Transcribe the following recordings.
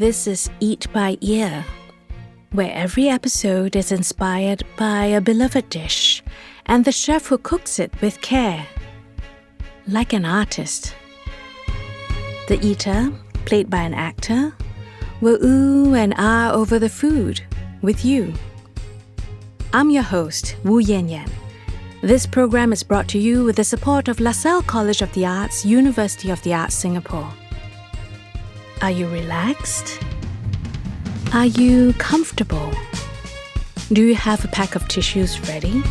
This is Eat by Ear, where every episode is inspired by a beloved dish and the chef who cooks it with care, like an artist. The eater, played by an actor, will ooh and ah over the food with you. I'm your host, Wu Yan Yan. This program is brought to you with the support of LaSalle College of the Arts, University of the Arts, Singapore. Are you relaxed? Are you comfortable? Do you have a pack of tissues ready?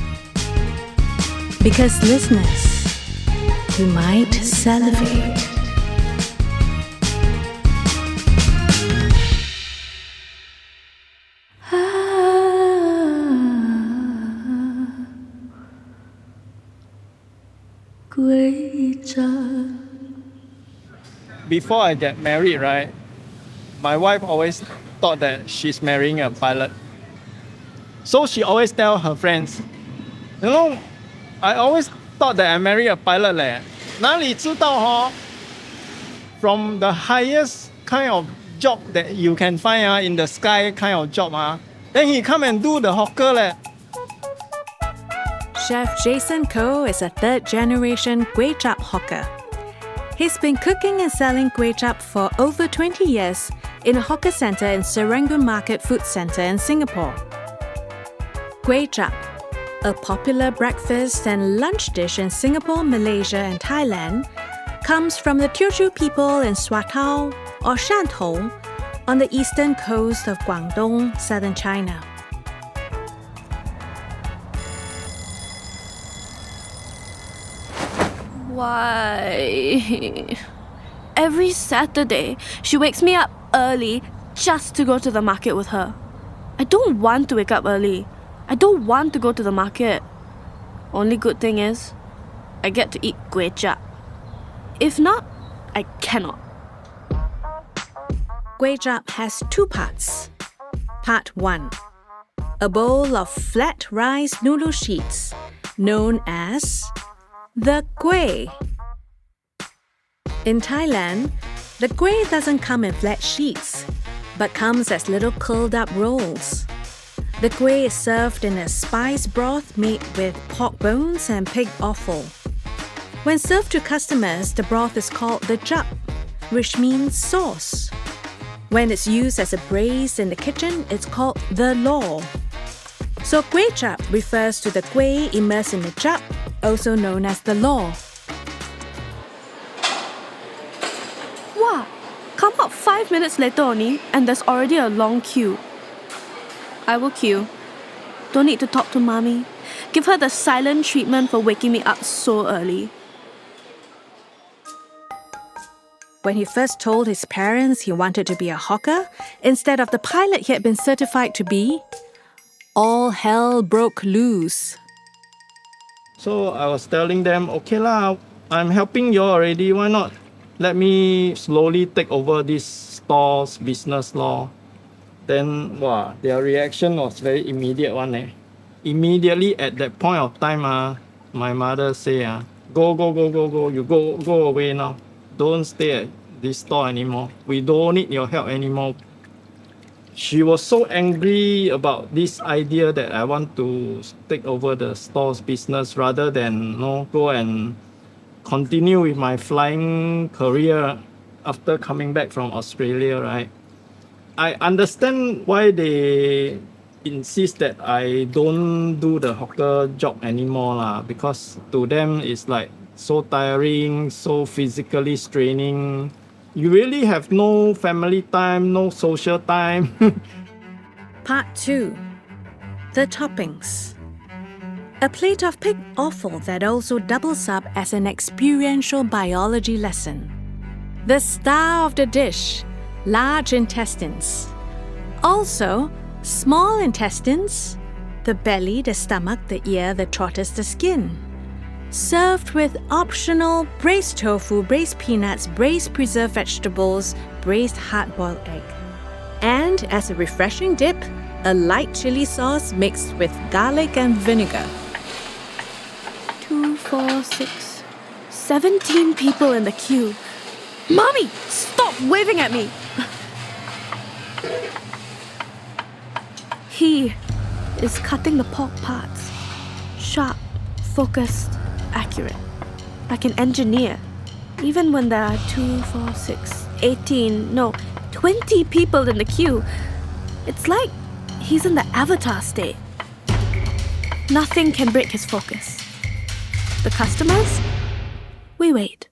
Because listeners, you might salivate. Kway Chap. Before I get married, right, my wife always thought that she's marrying a pilot. So she always tell her friends, I always thought that I marry a pilot leh. 哪里知道 from the highest kind of job that you can find in the sky kind of job, then he come and do the hawker leh. Chef Jason Koh is a third-generation Kway Chap hawker. He's been cooking and selling Kway Chap for over 20 years in a hawker centre in Serangoon Market Food Centre in Singapore. Kway Chap, a popular breakfast and lunch dish in Singapore, Malaysia and Thailand, comes from the Teochew people in Swatow or Shantou on the eastern coast of Guangdong, southern China. Why? Every Saturday, she wakes me up early just to go to the market with her. I don't want to wake up early. I don't want to go to the market. Only good thing is, I get to eat Kway Chap. If not, I cannot. Kway Chap has two parts. Part 1. A bowl of flat rice noodle sheets, known as the kway. In Thailand, the kway doesn't come in flat sheets, but comes as little curled up rolls. The kway is served in a spice broth made with pork bones and pig offal. When served to customers, the broth is called the chap, which means sauce. When it's used as a braise in the kitchen, it's called the law. So Kway Chap refers to the kway immersed in the chap, also known as the law. Wow, come out 5 minutes later only, and there's already a long queue. I will queue. Don't need to talk to mommy. Give her the silent treatment for waking me up so early. When he first told his parents he wanted to be a hawker instead of the pilot he had been certified to be, all hell broke loose. So I was telling them, okay lah, I'm helping you already. Why not let me slowly take over this store's business law? Then, their reaction was very immediate one. Immediately at that point of time, my mother say, go, you go away now. Don't stay at this store anymore. We don't need your help anymore. She was so angry about this idea that I want to take over the store's business rather than go and continue with my flying career after coming back from Australia, right? I understand why they insist that I don't do the hawker job anymore because to them it's like so tiring, so physically straining. You really have no family time, no social time. Part 2. The toppings. A plate of pig offal that also doubles up as an experiential biology lesson. The star of the dish, large intestines. Also, small intestines, the belly, the stomach, the ear, the trotters, the skin. Served with optional braised tofu, braised peanuts, braised preserved vegetables, braised hard-boiled egg. And as a refreshing dip, a light chili sauce mixed with garlic and vinegar. 2, 4, 6, 17 people in the queue. Mommy, stop waving at me! He is cutting the pork parts. Sharp, focused, accurate. Like an engineer. Even when there are 2, 4, 6, 18, no, 20 people in the queue. It's like he's in the avatar state. Nothing can break his focus. The customers? We wait.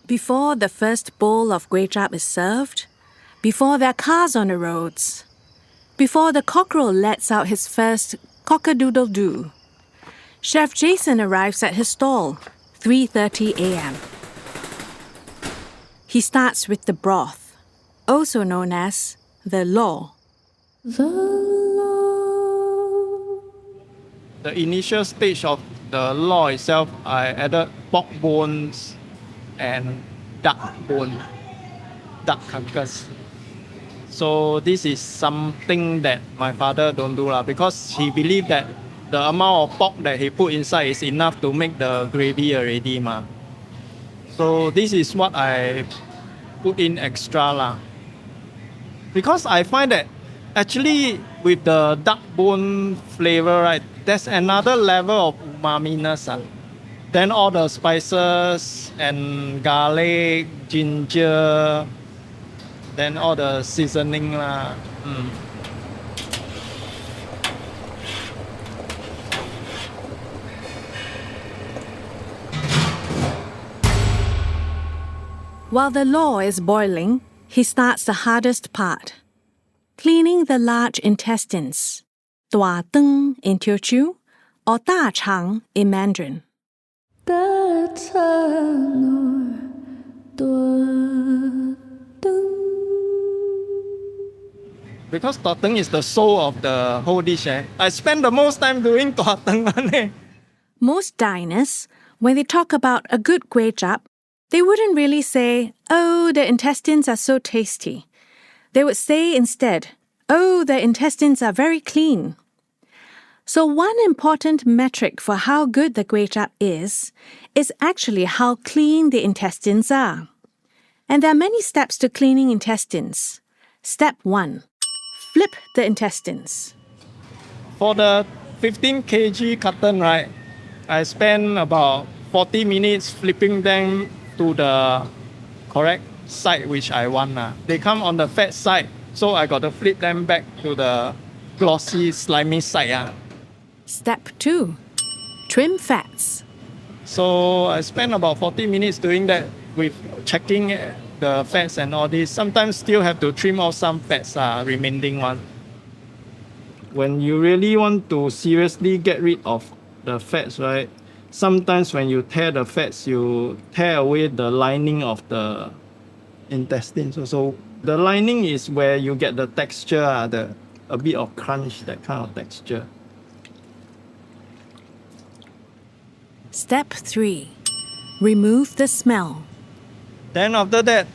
Before the first bowl of Kway Chap is served, before there are cars on the roads, before the cockerel lets out his first cock-a-doodle-doo, Chef Jason arrives at his stall, 3:30 a.m. He starts with the broth, also known as the law. The initial stage of the law itself, I added pork bones and duck carcass. So this is something that my father don't do because he believed that the amount of pork that he put inside is enough to make the gravy already So this is what I put in extra Because I find that actually with the duck bone flavor, right, there's another level of umami-ness. Then all the spices and garlic, ginger, then all the seasoning While the law is boiling, he starts the hardest part, cleaning the large intestines, 大肠 in Teochew or 大肠 in Mandarin. Because docu is the soul of the whole dish. I spend the most time doing docu. Most diners, when they talk about a good Kway Chap, they wouldn't really say, oh, the intestines are so tasty. They would say instead, oh, the intestines are very clean. So one important metric for how good the Kway Chap is actually how clean the intestines are. And there are many steps to cleaning intestines. Step 1. Flip the intestines. For the 15 kg carton, right, I spend about 40 minutes flipping them to the correct side which I want. They come on the fat side, so I got to flip them back to the glossy, slimy side. Step 2. Trim fats. So I spend about 40 minutes doing that with checking the fats and all this. Sometimes still have to trim off some fats, remaining one. When you really want to seriously get rid of the fats, right? Sometimes when you tear the fats, you tear away the lining of the intestines. So the lining is where you get the texture, a bit of crunch, that kind of texture. Step 3. Remove the smell. Then after that,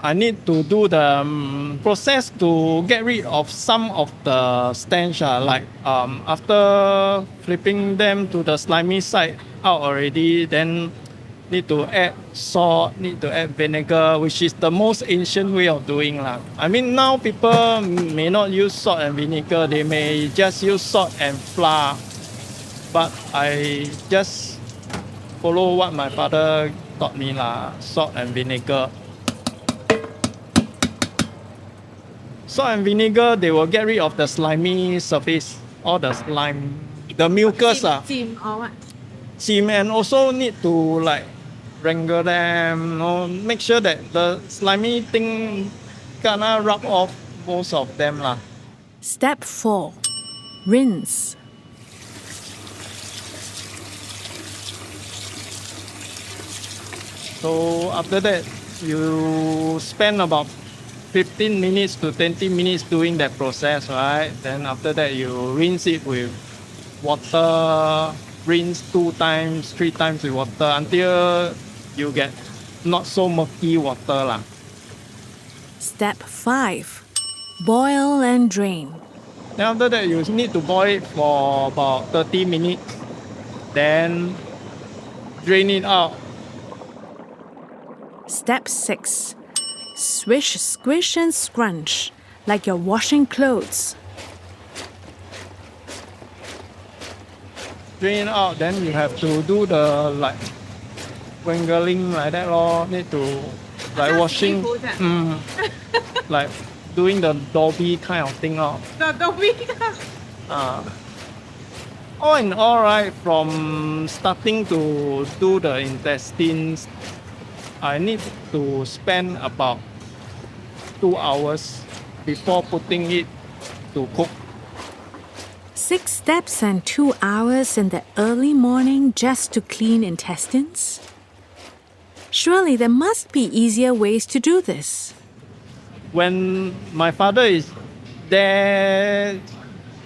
I need to do the process to get rid of some of the stench. Like after flipping them to the slimy side out already, then need to add salt, need to add vinegar, which is the most ancient way of doing. I mean, now people may not use salt and vinegar, they may just use salt and flour. But I just follow what my father taught me, salt and vinegar. Salt and vinegar, they will get rid of the slimy surface, all the slime, the mucus. Steam or what? Steam, and also need to wrangle them, make sure that the slimy thing gonna rub off most of them. Step 4. Rinse. So after that, you spend about 15 minutes to 20 minutes doing that process, right? Then after that, you rinse it with water, rinse 2 times, 3 times with water until you get not so murky water. Step 5. Boil and drain. Then after that, you need to boil it for about 30 minutes. Then drain it out. Step 6. Swish, squish, and scrunch, like you're washing clothes. Drain out, then you have to do the like wangling like that lor. Need to like washing, like doing the Dobby kind of thing lor. The Dobby. All in all, right, from starting to do the intestines, I need to spend about 2 hours before putting it to cook. 6 steps and 2 hours in the early morning just to clean intestines? Surely there must be easier ways to do this. When my father is there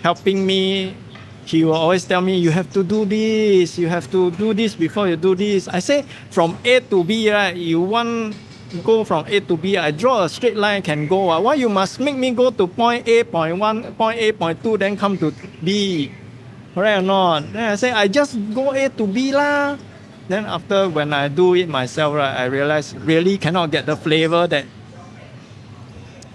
helping me, he will always tell me, you have to do this before you do this. I say, from A to B, right? You want to go from A to B, I draw a straight line, can go. Why you must make me go to point A, point 1, point A, point 2, then come to B? Correct or not? Then I say, I just go A to B lah. Then after, when I do it myself, right, I realize really cannot get the flavor that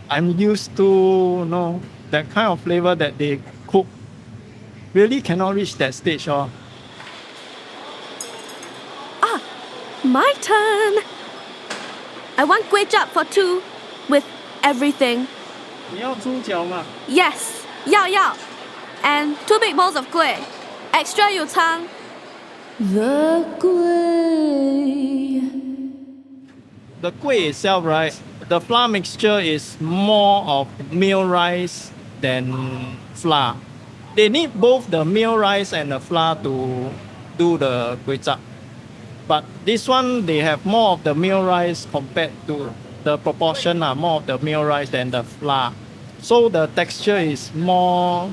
I'm used to, that kind of flavor that they cook. Really cannot reach that stage. My turn. I want Kway Chap for 2 with everything. 你要猪脚吗? Yes, 要. And 2 big bowls of kueh. Extra 有汤. The kueh. The kueh itself, right? The flour mixture is more of meal rice than flour. They need both the meal rice and the flour to do the kway chap. But this one, they have more of the meal rice compared to the proportion, more of the meal rice than the flour. So the texture is more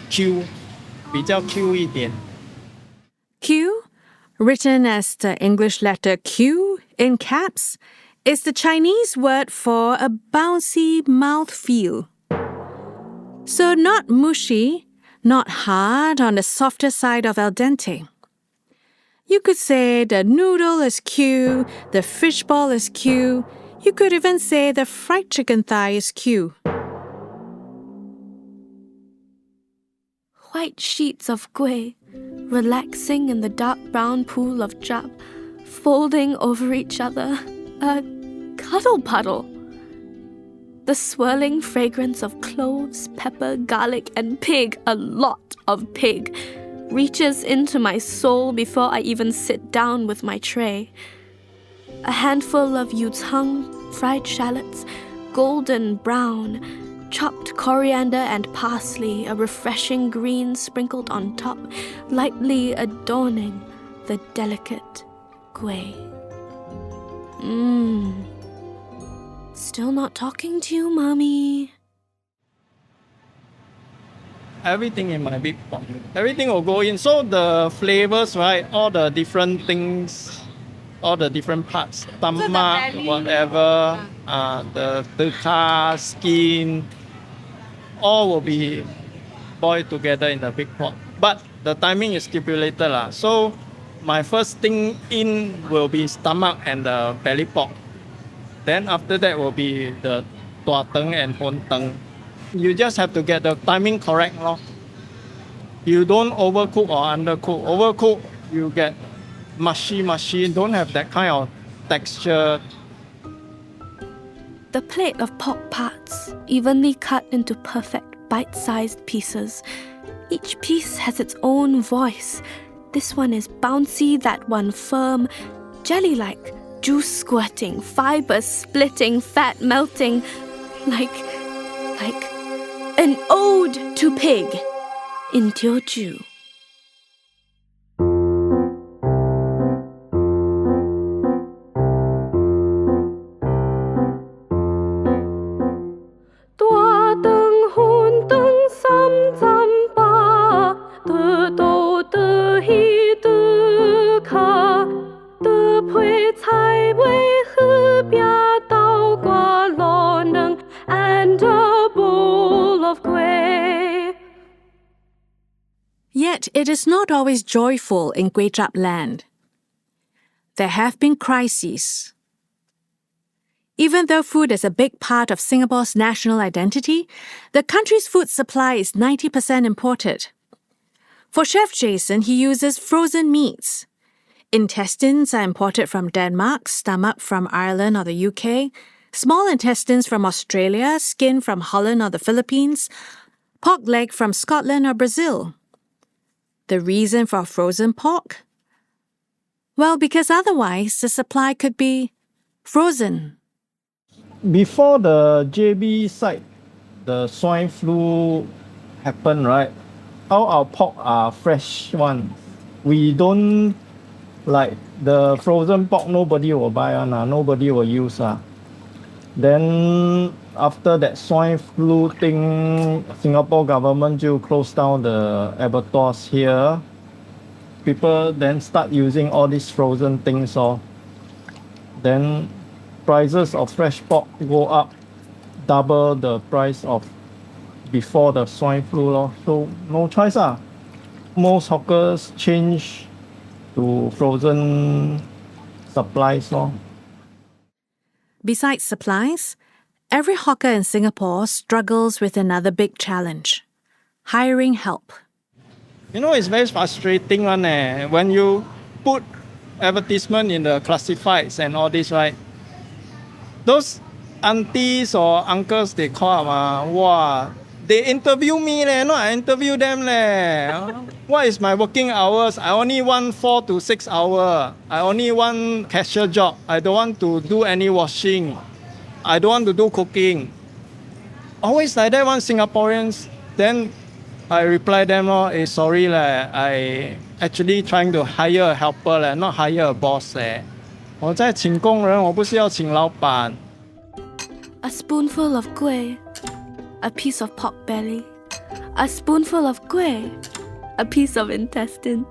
Q, 比较 Q 一点. Q, written as the English letter Q in caps, is the Chinese word for a bouncy mouthfeel. So not mushy, not hard, on the softer side of al dente. You could say the noodle is Q, the fishball is Q. You could even say the fried chicken thigh is Q. White sheets of kueh, relaxing in the dark brown pool of chap, folding over each other, a cuddle puddle. The swirling fragrance of cloves, pepper, garlic, and pig, a lot of pig, reaches into my soul before I even sit down with my tray. A handful of yutang, fried shallots, golden brown, chopped coriander and parsley, a refreshing green sprinkled on top, lightly adorning the delicate kueh. Still not talking to you, Mommy. Everything in my big pot. Everything will go in. So the flavors, right? All the different things, all the different parts, stomach, whatever, the car, skin, all will be boiled together in the big pot. But the timing is stipulated. So my first thing in will be stomach and the belly pork. Then after that will be the tua teng and hon teng. You just have to get the timing correct. You don't overcook or undercook. Overcook, you get mushy, don't have that kind of texture. The plate of pork parts, evenly cut into perfect bite-sized pieces. Each piece has its own voice. This one is bouncy, that one firm, jelly-like, juice squirting, fibers splitting, fat melting, like an ode to pig in Teochew. Yet it is not always joyful in Kway Chap land. There have been crises. Even though food is a big part of Singapore's national identity, the country's food supply is 90% imported. For Chef Jason, he uses frozen meats. Intestines are imported from Denmark, stomach from Ireland or the UK, small intestines from Australia, skin from Holland or the Philippines, pork leg from Scotland or Brazil. The reason for frozen pork? Well, because otherwise the supply could be frozen. Before the JB site, the swine flu happened, right? All our pork are fresh ones. We don't like the frozen pork, nobody will buy one, nobody will use. Then after that swine flu thing, Singapore government just closed down the abattoirs here. People then start using all these frozen things. Then prices of fresh pork go up, double the price of before the swine flu. So no choice. Most hawkers change to frozen supplies. Besides supplies, every hawker in Singapore struggles with another big challenge: hiring help. It's very frustrating when you put advertisement in the classifieds and all this, right? Those aunties or uncles, they call up, they interview me, not I interview them. What is my working hours? I only want 4 to 6 hours. I only want cashier job. I don't want to do any washing. I don't want to do cooking. Always like that, one Singaporeans. Then I reply them, sorry, I actually trying to hire a helper, not hire a boss. 我在请工人，我不是要请老板。A spoonful of kway, a piece of pork belly. A spoonful of kway, a piece of intestine.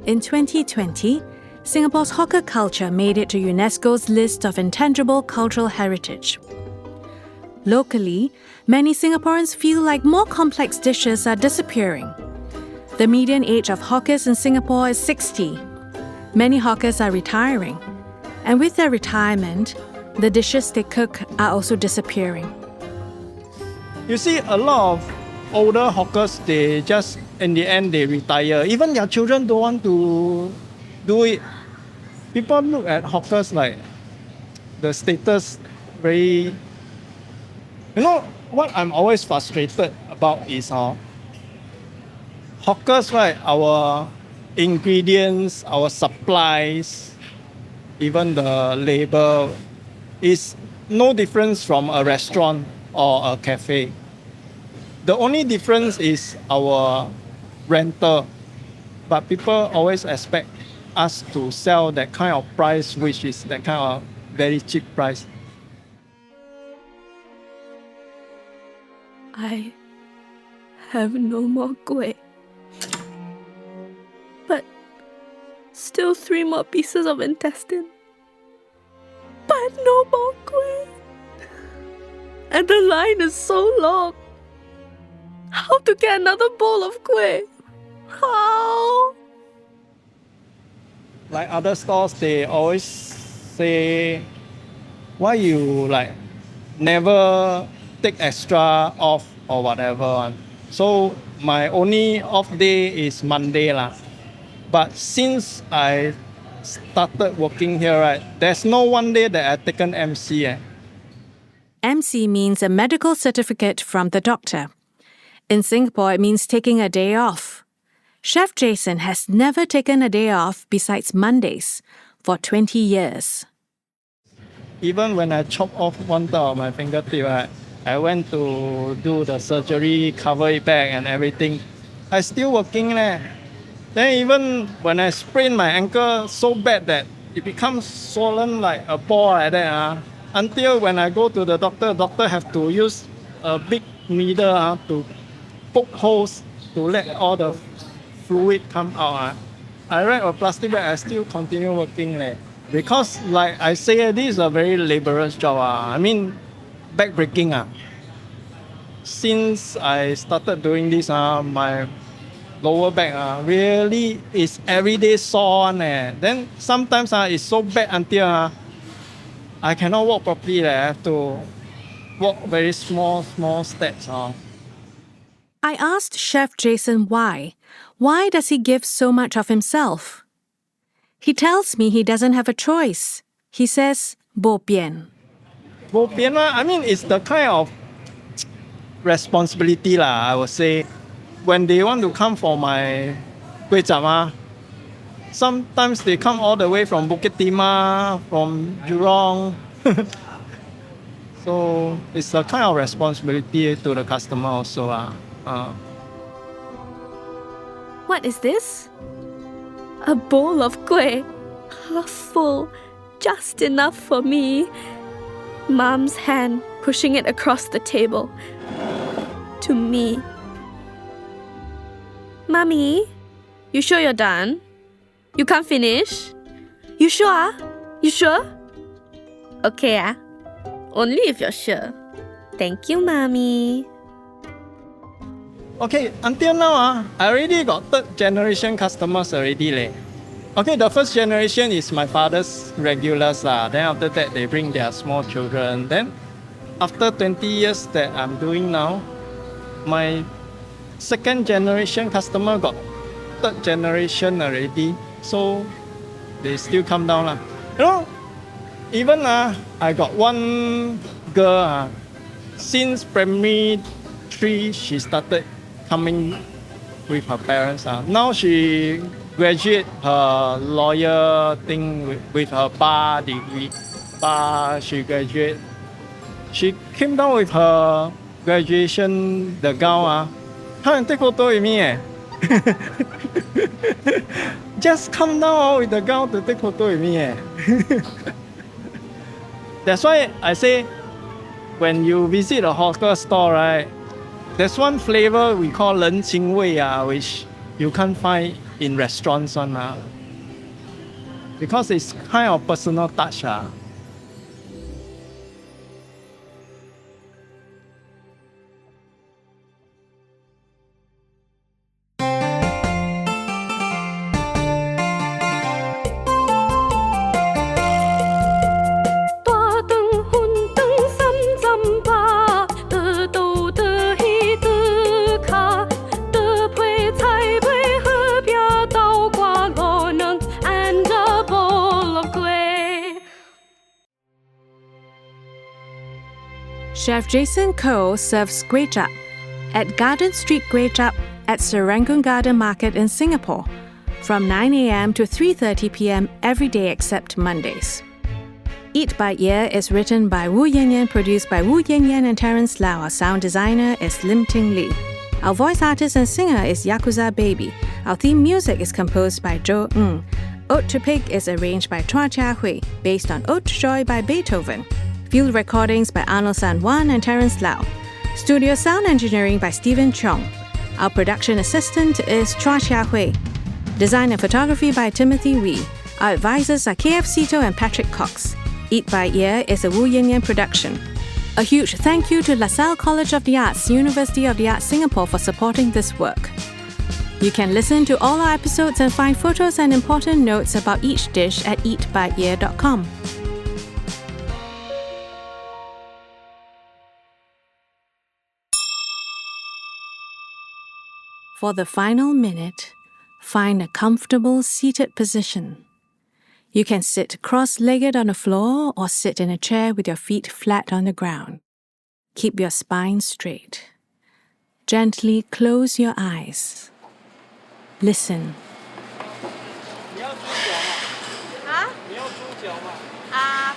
In 2020, Singapore's hawker culture made it to UNESCO's list of intangible cultural heritage. Locally, many Singaporeans feel like more complex dishes are disappearing. The median age of hawkers in Singapore is 60. Many hawkers are retiring, and with their retirement, the dishes they cook are also disappearing. You see, a lot of older hawkers, they just, in the end, they retire. Even their children don't want to do it. People look at hawkers like the status very... what I'm always frustrated about is hawkers, right? Our ingredients, our supplies, even the labor is no difference from a restaurant or a cafe. The only difference is our rental. But people always expect us to sell that kind of price, which is that kind of very cheap price. I have no more kway. But still 3 more pieces of intestine. But no more kway. And the line is so long. How to get another bowl of kway? How? Like other stores, they always say, why you never take extra off or whatever. So my only off day is Monday. But since I started working here, right, there's no one day that I've taken MC. MC means a medical certificate from the doctor. In Singapore, it means taking a day off. Chef Jason has never taken a day off besides Mondays for 20 years. Even when I chop off one third of my fingertip, I went to do the surgery, cover it back and everything. I still working. Then even when I sprained my ankle so bad that it becomes swollen like a ball like that, until when I go to the doctor have to use a big needle to poke holes to let all the fluid come out. I wrap a plastic bag, I still continue working. Because like I say, this is a very laborious job. I mean, back-breaking. Since I started doing this, my lower back really is everyday sore. Then sometimes it's so bad until I cannot walk properly. I have to walk very small steps. I asked Chef Jason why. Why does he give so much of himself? He tells me he doesn't have a choice. He says, bo bian. Bo bian, I mean, it's the kind of responsibility, I would say. When they want to come for my Kway Chap, sometimes they come all the way from Bukit Timah, from Jurong. So it's a kind of responsibility to the customer also. What is this? A bowl of kueh. Half full, just enough for me. Mom's hand pushing it across the table. To me. Mommy, you sure you're done? You can't finish? You sure? You sure? Okay, only if you're sure. Thank you, Mommy. Okay, until now, I already got third generation customers already. Okay, the first generation is my father's regulars. Then after that, they bring their small children. Then after 20 years that I'm doing now, my second generation customer got third generation already. So they still come down. Even I got one girl, since primary 3, she started coming with her parents. Now she graduate her lawyer thing with her bar degree. She graduate. She came down with her graduation, the gown. Come and take photo with me. Just come down with the gown to take photo with me. That's why I say, when you visit a hawker store, right, there's one flavor we call 人情味, which you can't find in restaurants because it's kind of personal touch. Chef Jason Koh serves Kway Chap at Garden Street Kway Chap at Serangoon Garden Market in Singapore from 9 a.m. to 3:30 p.m. every day except Mondays. Eat by Ear is written by Wu Yan, produced by Wu Yan and Terence Lau. Our sound designer is Lim Ting Lee. Our voice artist and singer is Yakuza Baby. Our theme music is composed by Zhou Ng. Ode to Pig is arranged by Chua Chia Hui, based on Ode to Joy by Beethoven. Field recordings by Arnold San Juan and Terence Lau. Studio sound engineering by Stephen Chong. Our production assistant is Chua Chia Hui. Design and photography by Timothy Wee. Our advisors are KF Sito and Patrick Cox. Eat by Ear is a Wu Yan production. A huge thank you to LaSalle College of the Arts, University of the Arts Singapore for supporting this work. You can listen to all our episodes and find photos and important notes about each dish at eatbyear.com. For the final minute, find a comfortable seated position. You can sit cross-legged on the floor or sit in a chair with your feet flat on the ground. Keep your spine straight. Gently close your eyes. Listen. 你要猪脚吗？啊？你要猪脚吗？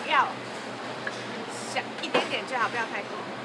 不要，小一点点最好，不要太多。